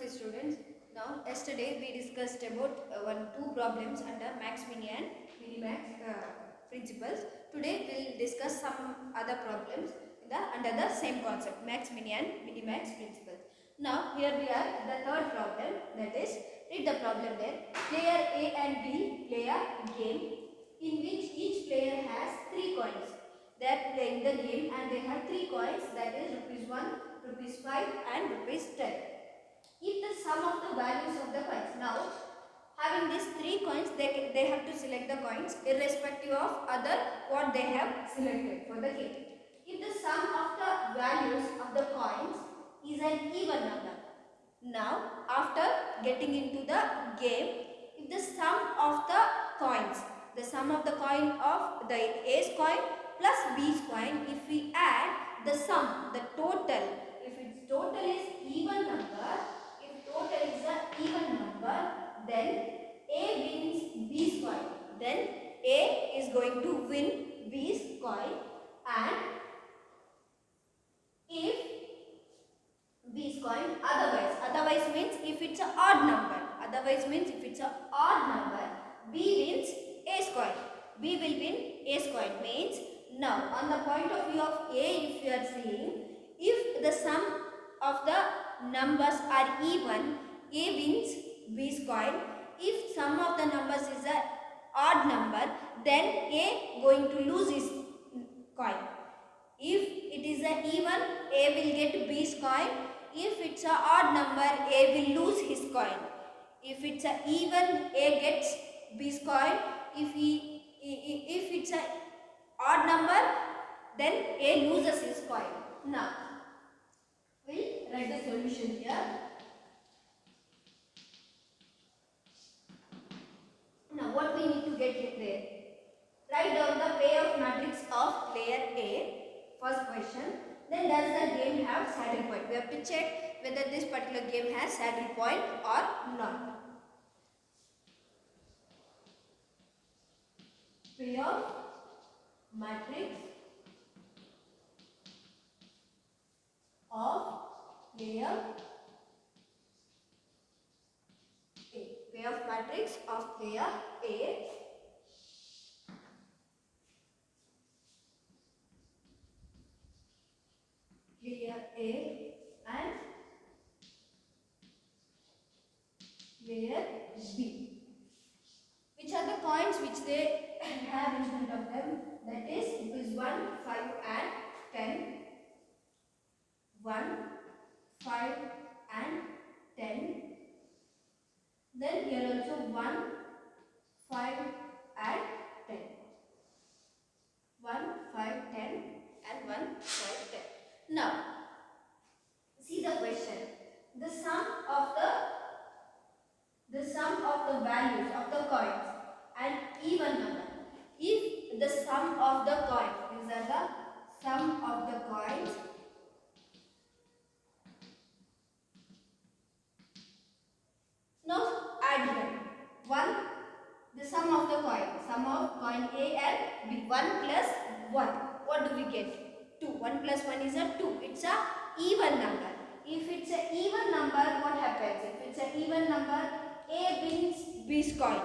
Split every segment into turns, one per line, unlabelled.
Namaste students. Now yesterday we discussed about two problems under max mini and minimax principles. Today we will discuss some other problems under the same concept, max mini and minimax principles. Now here we are the third problem, that is, read the problem there. Player A and B play a game in which each player has 3 coins. They are playing the game and they have 3 coins, that is rupees 1, rupees 5 and rupees 10. If the sum of the values of the coins, now having these 3 coins, they have to select the coins irrespective of other what they have selected for the game. If the sum of the values of the coins is an even number, now after getting into the game, if the sum of the coins, the sum of the coin of the A's coin plus B's coin, if we add the sum, the total, if its total is even number, if total is an even number, then A wins B's coin. Then A is going to win B's coin, and if B's coin, otherwise means if it's an odd number, B wins A's coin. B will win A's coin means, now on the point of view of A, if you are seeing, if the sum of the numbers are even, A wins B's coin. If sum of the numbers is an odd number, then A going to lose his coin. If it is an even, A will get B's coin. If it's an odd number, A will lose his coin. If it's an even, A gets B's coin. If it's an odd number, then A loses his coin. Now, we'll write the solution here. Now, what we need to get there? Write down the payoff matrix of player A. First question. Then does the game have saddle point? We have to check whether this particular game has saddle point or not. Payoff matrix of player A. Payoff matrix of player A. Player A and player B. Which are the coins which they have in front of them? That is rupees 1, 5 and 10. 1, 5 and 10. Then here also 1, 5 and 10. 1, 5, 10 and 1, 5, 10. Now, see the question. The sum of the values of the coins and even number. If the sum of the coins, these are the sum of the coins, now add them. 1, the sum of coin A and B, 1 plus 1. What do we get? 2. 1 plus 1 is a 2. It's a even number. If it's an even number, what happens? If it's an even number, A wins B's coin.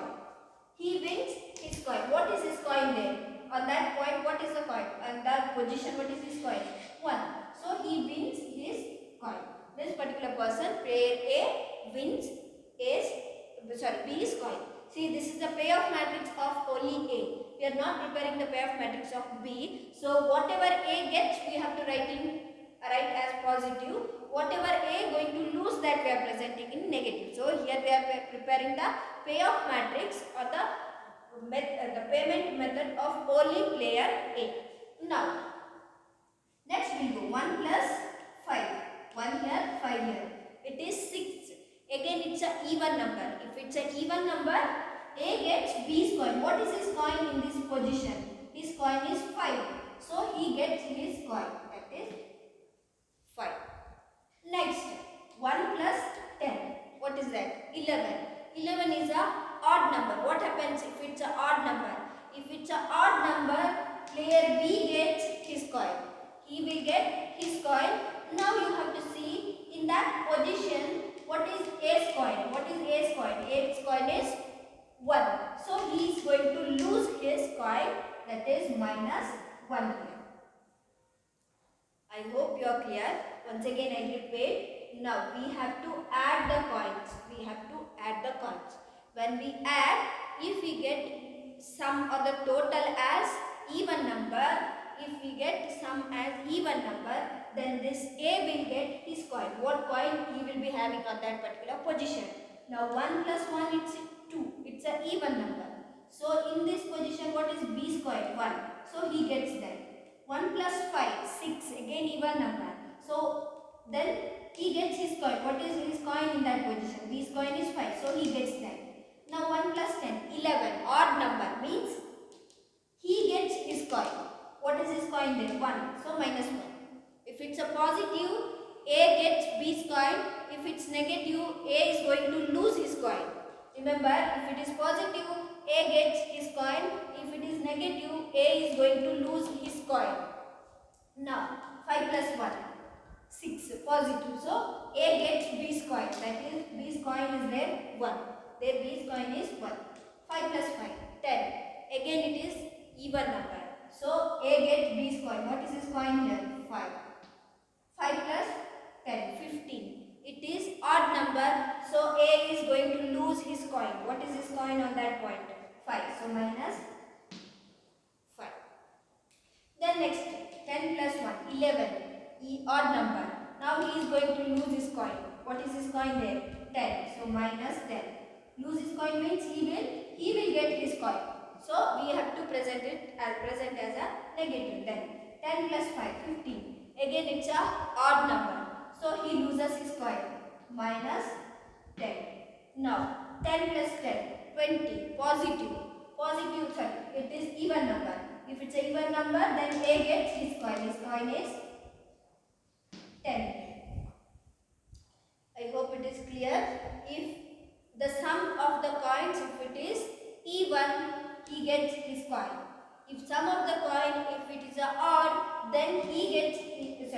He wins his coin. What is his coin there? On that point, what is the coin? On that position, what is his coin? 1. So he wins his coin. This particular person, player A, wins B's coin. See, this is the payoff matrix of only A. We are not preparing the payoff matrix of B. So whatever A gets, we have to write as positive. Whatever A going to lose, that we are presenting in negative. So here we are preparing the payoff matrix or the payment method of only player A. Now, next we will go 1 plus 5. 1 here, 5 here. It is 6. Again, it's an even number. If it's an even number, A gets B's coin. What is his coin in this position? His coin is 5. So he gets his coin. That is 5. Next, 1 plus 10. What is that? 11. 11 is a odd number. What happens if it's an odd number? If it's an odd number, player B gets his coin. He will get his coin. Now you have to see in that position what is is A's coin? A's coin is 1. So he is going to lose his coin, that is minus 1 here. I hope you are clear. Once again I repeat. Now we have to add the coins. We have to add the coins. When we add, if we get sum or the total as even number, if we get sum as even number, then this A will get his coin. What coin he will be having on that particular position. Now 1 plus 1 it's 2. It's an even number. So in this position, what is B's coin? 1. So he gets that. 1 plus 5, 6, again even number. So then he gets his coin. What is his coin in that position? His coin is 5, so he gets that. Now 1 plus 10, 11, odd number means he gets his coin. What is his coin then? 1, so minus 1. If it's a positive, A gets B's coin. If it's negative, A is going to lose his coin. Remember, if it is positive, A gets his coin. If it is negative, A is going to lose his coin. Now, 5 plus 1, 6, positive. So, A gets B's coin. That is, B's coin is there, 1. There B's coin is 1. 5 plus 5, 10. Again it is even number. So, A gets B's coin. What is his coin here? 5. 5 plus 10, 15. It is odd number. So, A is going to lose his coin. What is his coin on that point? 5. So, minus 5. Then next, 10 plus 1, 11. Odd number. Now, he is going to lose his coin. What is his coin there? 10. So, minus 10. Lose his coin means he will get his coin. So, we have to present as a negative. Then, 10 plus 5, 15. Again, it's a odd number. So, he loses his coin. Minus 10. Now, 10 plus 10, 20. Positive. Positive, sorry. It is even number. If it's a even number, then A gets his coin. His coin is 10. I hope it is clear. If the sum of the coins, if it is even, he gets his coin. If sum of the coin, if it is a odd, then he gets his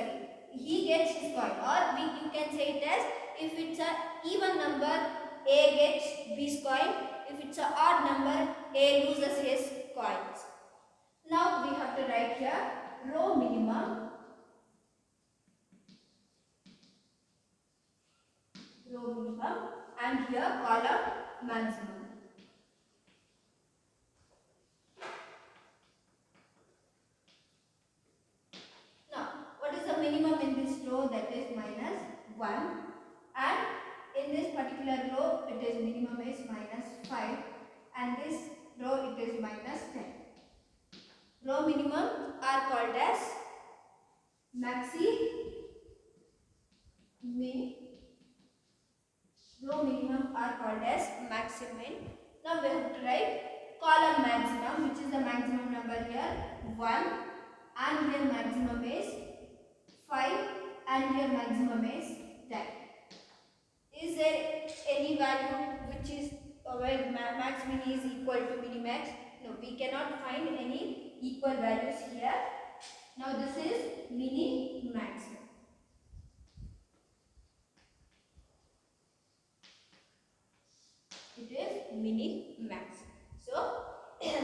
coin. Or you can say it as, if it's a even number, A gets B's coin. If it's a odd number, A loses his coins. Now we have to write here row minimum, and here column maximum. Now, what is the minimum in this row? That is minus 1, and in this particular row it is minimum is minus 5, and this row it is minus 10. Row minimum are called as min. Row minimum are called as maximum. Now we have to write column maximum, which is the maximum number here 1, and here maximum is 5, and here maximum is 10. Is there any value which is where max mini is equal to minimax? No, we cannot find any equal values here. Now this is mini max. It is mini max. So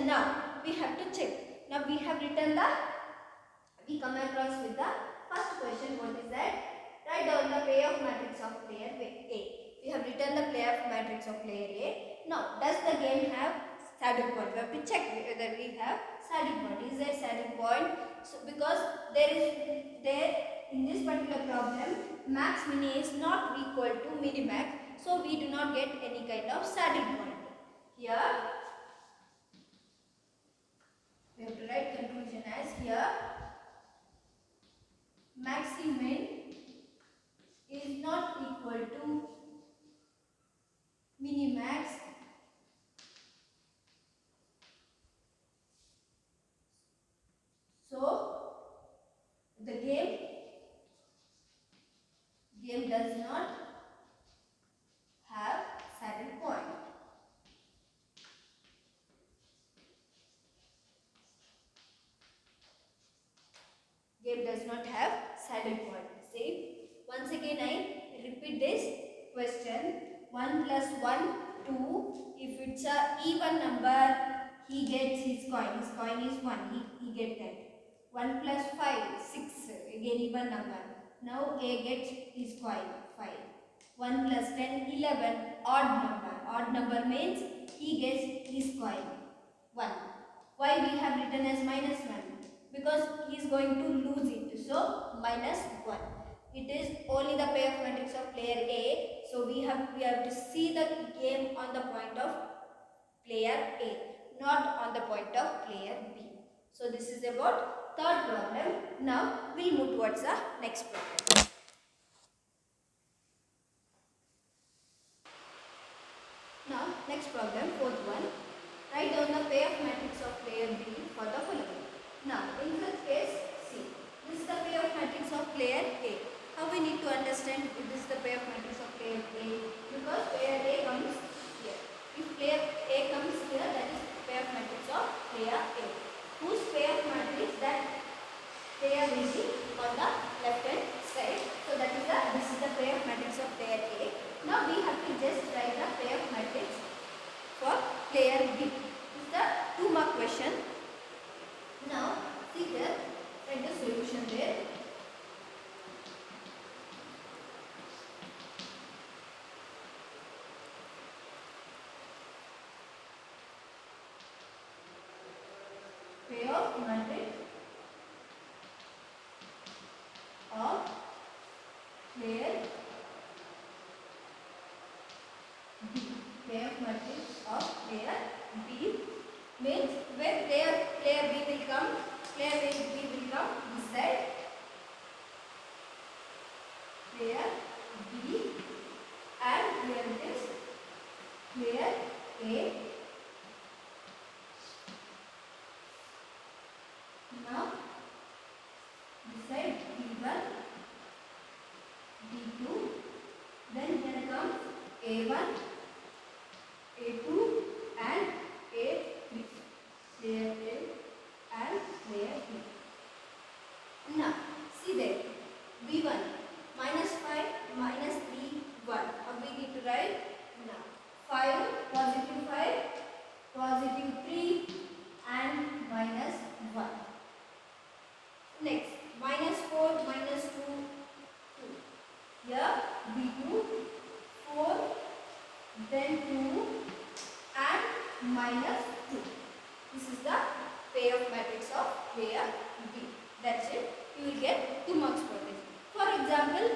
now we have to check. Now we come across with the first question. What is that? Write down the payoff matrix of player A. We have written the payoff matrix of player A. Now, does the game have saddle point? We have to check whether we have saddle point. Is there saddle point? So, because there in this particular problem, max mini is not equal to minimax, so we do not get any kind of saddle point. Here, we have to write conclusion as here. Maximin is not equal to minimax, so the game does not have saddle point. Game does not have saddle point. See, once again I repeat this question. 1 plus 1, 2. If it's a even number, he gets his coin. His coin is 1. He gets that. 1 plus 5, 6. Again even number. Now A gets his coin, 5. 1 plus 10, 11. Odd number. Odd number means he gets his coin, 1. Why we have written as minus 1? Because he is going to lose it. So minus 1. It is only the payoff matrix of player A. So we have to see the game on the point of player A, not on the point of player B. So this is about third problem. Now we'll move towards the next problem. Now next problem, fourth one. Write down the payoff matrix of player B for the following. Now in such case, see, this is the payoff matrix of player A. How we need to understand if this is the payoff matrix of player A? Because player A comes here. If player A comes here, that is payoff matrix of player A. Whose payoff matrix? That player will be on the left hand side. So that is this is the payoff matrix of player A. Now we have to just write the payoff matrix for player B. This is the 2-mark question. Now see here, write the solution there. Payoff matrix of player B. Payoff matrix of player B means when player B will come, player B will come this side. Player B and here it is player A. Now this side B1, B2, then here comes A1, A2 and A3. Player A and player B. Now see there, B1 minus 5 minus 3 1. How we need to write? Now 5 positive 5 positive 3 and minus 1. Next minus 4 minus 2 2. Here B2 4 then 2 and minus 2. This is the payoff matrix of player B. That's it. You will get 2 marks for this. For example,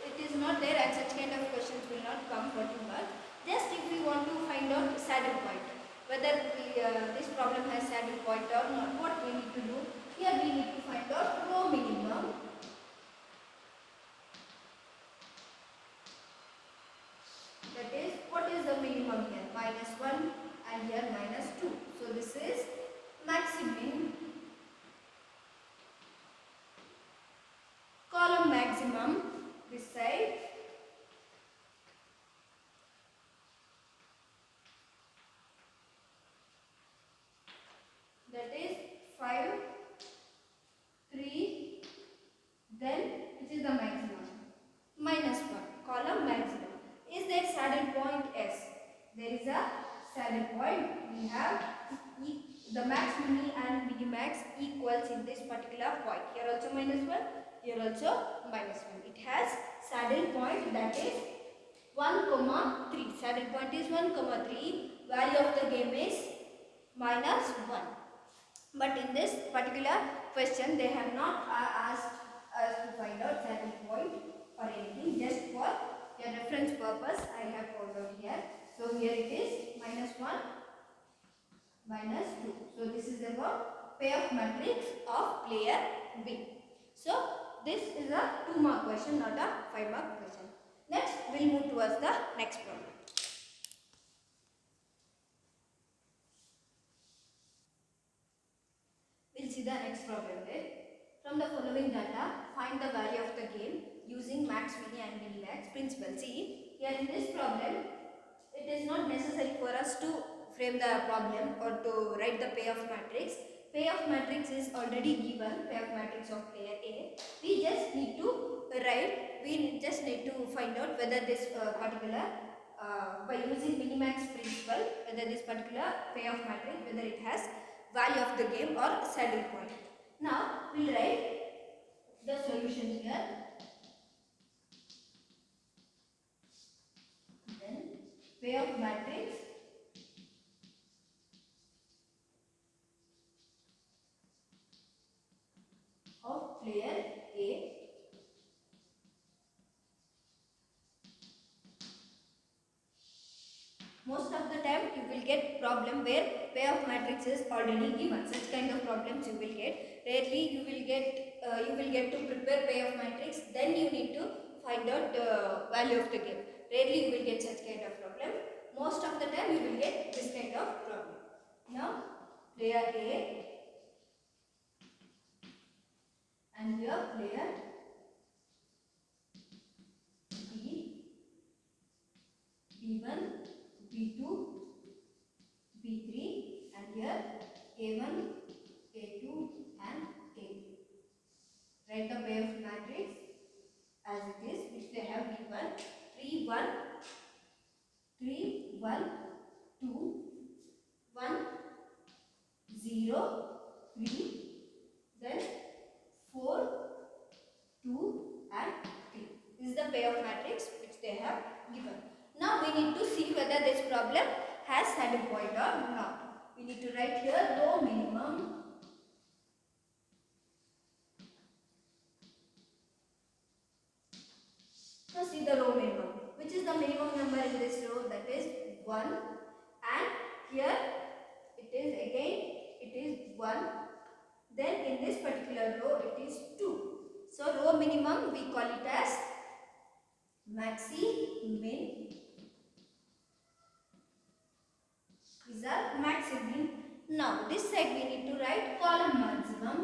it is not there and such kind of questions will not come for 2 marks. Just if we want to find out saddle point, whether this problem has saddle point or not, what we need to do? Here we need to find out row minimum. That is, what is the minimum here? Minus 1 and here minus 2. So this is maximum. Column maximum this side. That is 5, 3, then which is the maximum? Minus 1. Column maximum. Is there saddle point? S. There is a saddle point. We have the max mini and minimax equals in this particular point. Here also minus 1. Here also minus 1. It has saddle point, that is 1, 3. Saddle point is 1, 3. Value of the game is minus 1. But in this particular question, they have not asked us to find out saddle point or anything. Just for your reference purpose, I have found out here. So here it is minus 1, minus 2. So this is about payoff matrix of player B. So this is a 2-mark question, not a 5-mark question. Next, we'll move towards the next problem. We'll see the next problem there. From the following data, find the value of the game using max, mini and minimax principle. See, here in this problem, it is not necessary for us to frame the problem or to write the payoff matrix. Payoff matrix is already given, payoff matrix of player A. We just need to write, we just need to find out whether this particular by using minimax principle, whether this particular payoff matrix, whether it has value of the game or saddle point. Now we'll write the solution here. Then payoff matrix of player A. Most of the time you will get problem where payoff matrix is already given. Such kind of problems you will get. Rarely you will get to prepare payoff matrix. Then you need to find out value of the game. Rarely you will get such kind of problem. Most of the time you will get this kind of problem. Now player A and here player B, B1, B2, B3 and here A1, A2 and A3. Write the payoff matrix as it is, which they have given 3, 1, 3, 1, 2, 1, 0, 3, then 4, 2 and 3. This is the payoff matrix which they have given. Now we need to see whether this problem has saddle point or not. We need to write here row minimum. Now see the row minimum. Which is the minimum number in this row? That is 1. And here it is again, it is 1. Then in this particular row it is 2. So row minimum we call it as maxi min. These are maxi min. Now this side we need to write column maximum.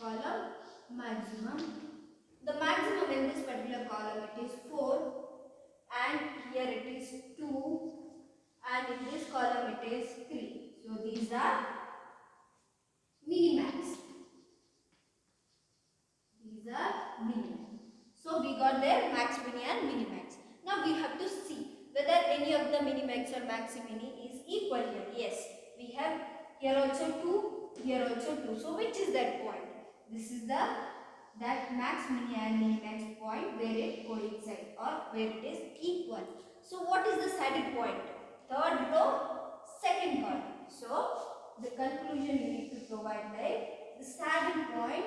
Column maximum. The maximum in this particular column it is 4 and here it is 2 and in this column it is 3. So these are minimax. These are minimax. So we got their max mini and minimax. Now we have to see whether any of the minimax or maxi mini is equal here. Yes, we have here also 2, here also 2. So which is that point? This is that max mini and minimax point where it coincide or where it is equal. So what is the saddle point? Third row, second column. So the conclusion you need to provide like the saddle point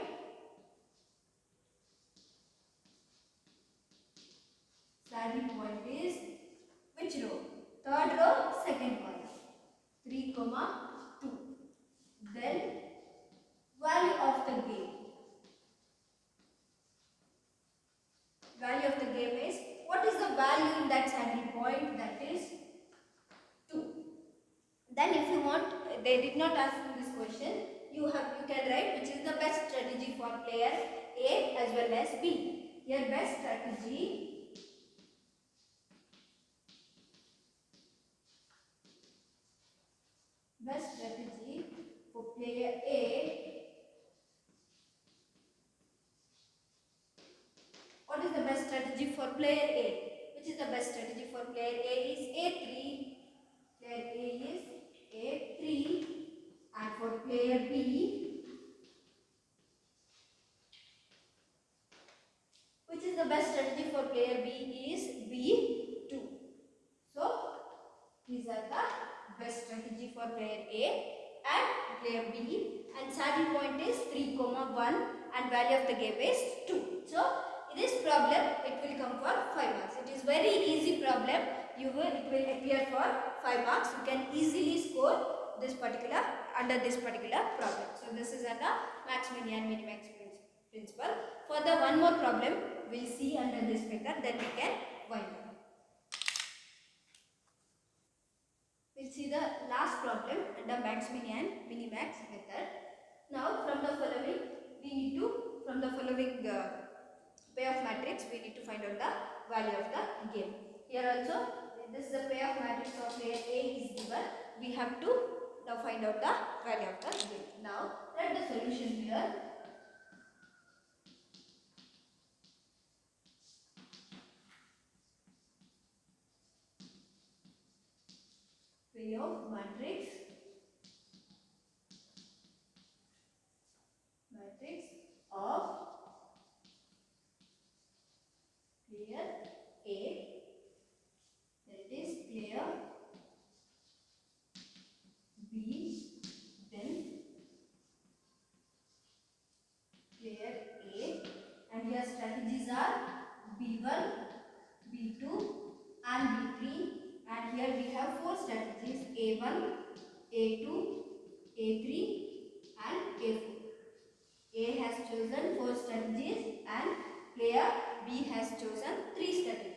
is which row? Third row, second column. 3, 2. Then value of the game. Value of the game is, what is the value in that saddle point? That is 2. Then if you want, they did not ask you this question, you can write which is the best strategy for player A as well as B. Here best strategy for player A. What is the best strategy for player A? Which is the best strategy for player A is A3. Player A is A3 and for player B, which is the best strategy for player B is B2. So these are the best strategy for player A and player B, and saddle point is 3, 1 and value of the game is 2. So in this problem it will come for 5 marks. It is very easy problem. It will appear for 5 marks. You can easily score this particular under this particular problem. So this is under max mini and minimax principle. Further one more problem we will see under this method, then we can wind up. We will see the last problem under max mini and minimax method. Now from the following payoff matrix we need to find out the value of the game. Here also this is the payoff matrix of player A is given. We have to now find out the value of the game. Now write the solution here. payoff matrix of player A, that is player B, then player A, and your strategies are B1, B2 and B3, and here we have four strategies A1, A2, A3 and A4. A has chosen 4 strategies and player B has chosen 3 strategies.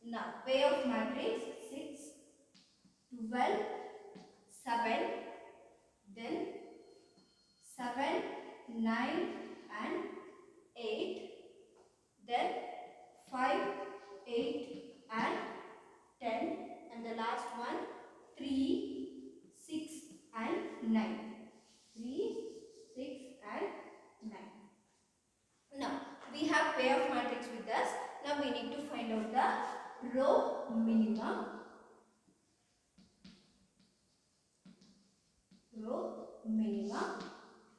Now, payoff matrix 6, 12, 7, then 7, 9 and 8, then 5, 8 and 10, and the last one 3, 6 and 9. 3, 6 and 9. Now, we have payoff matrix with us. Now, we need to find out the row minimum.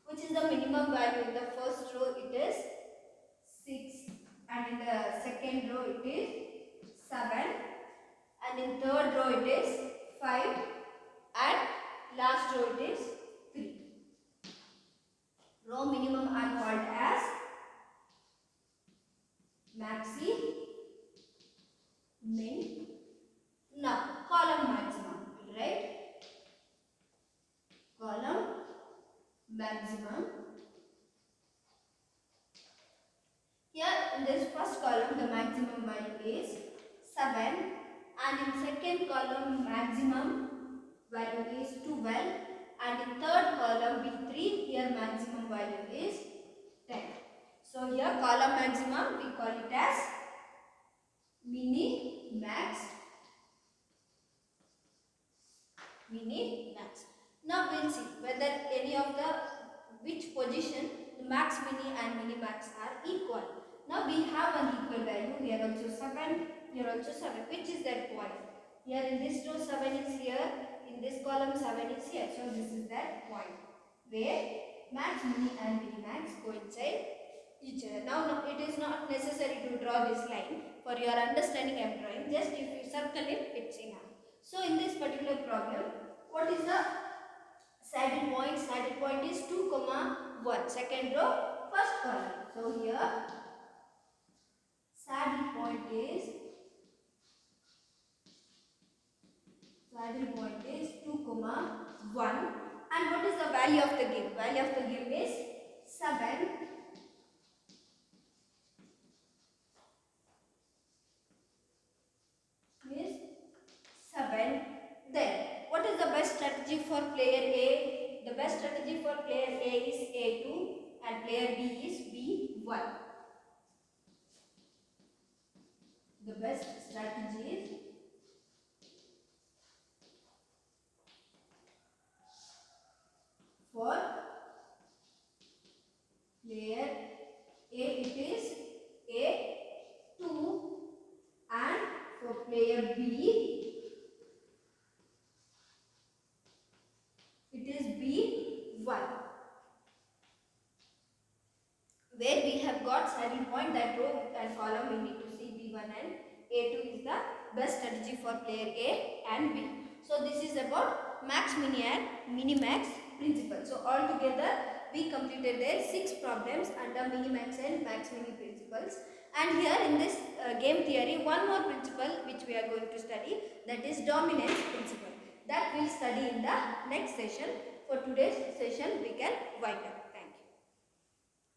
Which is the minimum value. In the first row it is 6, and in the second row it is 7, and in third row it is 5, and last row it is 3. Row minimum are called as maxi, min. Now, column maximum, right? Column maximum. Here in this first column the maximum value is 7, and in second column maximum value is 12, and in third column B3 here maximum value is 10. So here column maximum we call it as mini max. Now we'll see whether any of which position the max mini and mini max are equal. Now we have an equal value, here also 7, here also 7. Which is that point? Here in this row 7 is here, in this column 7 is here. So this is that point where max mini and mini max coincide each other. Now it is not necessary to draw this line. For your understanding I am drawing. Just if you circle it, it's enough. So in this particular problem, what is the saddle point? Saddle point is 2, 1. Second row, first column. So here saddle point is 2, 1. And what is the value of the give? Value of the give is 7. Then what is the best strategy for player A? The best strategy for player A is A2 and player B is B1. The best strategies for player A it is A2, and for player B it is B1. Where we have got saddle point, that row and column we need to see B1 and A2 is the best strategy for player A and B. So this is about max mini and mini max principle. So altogether we completed there 6 problems under mini max and max mini principles. And here in this game theory, one more principle which we are going to study, that is dominance principle. That we'll study in the next session. For today's session we can wind up.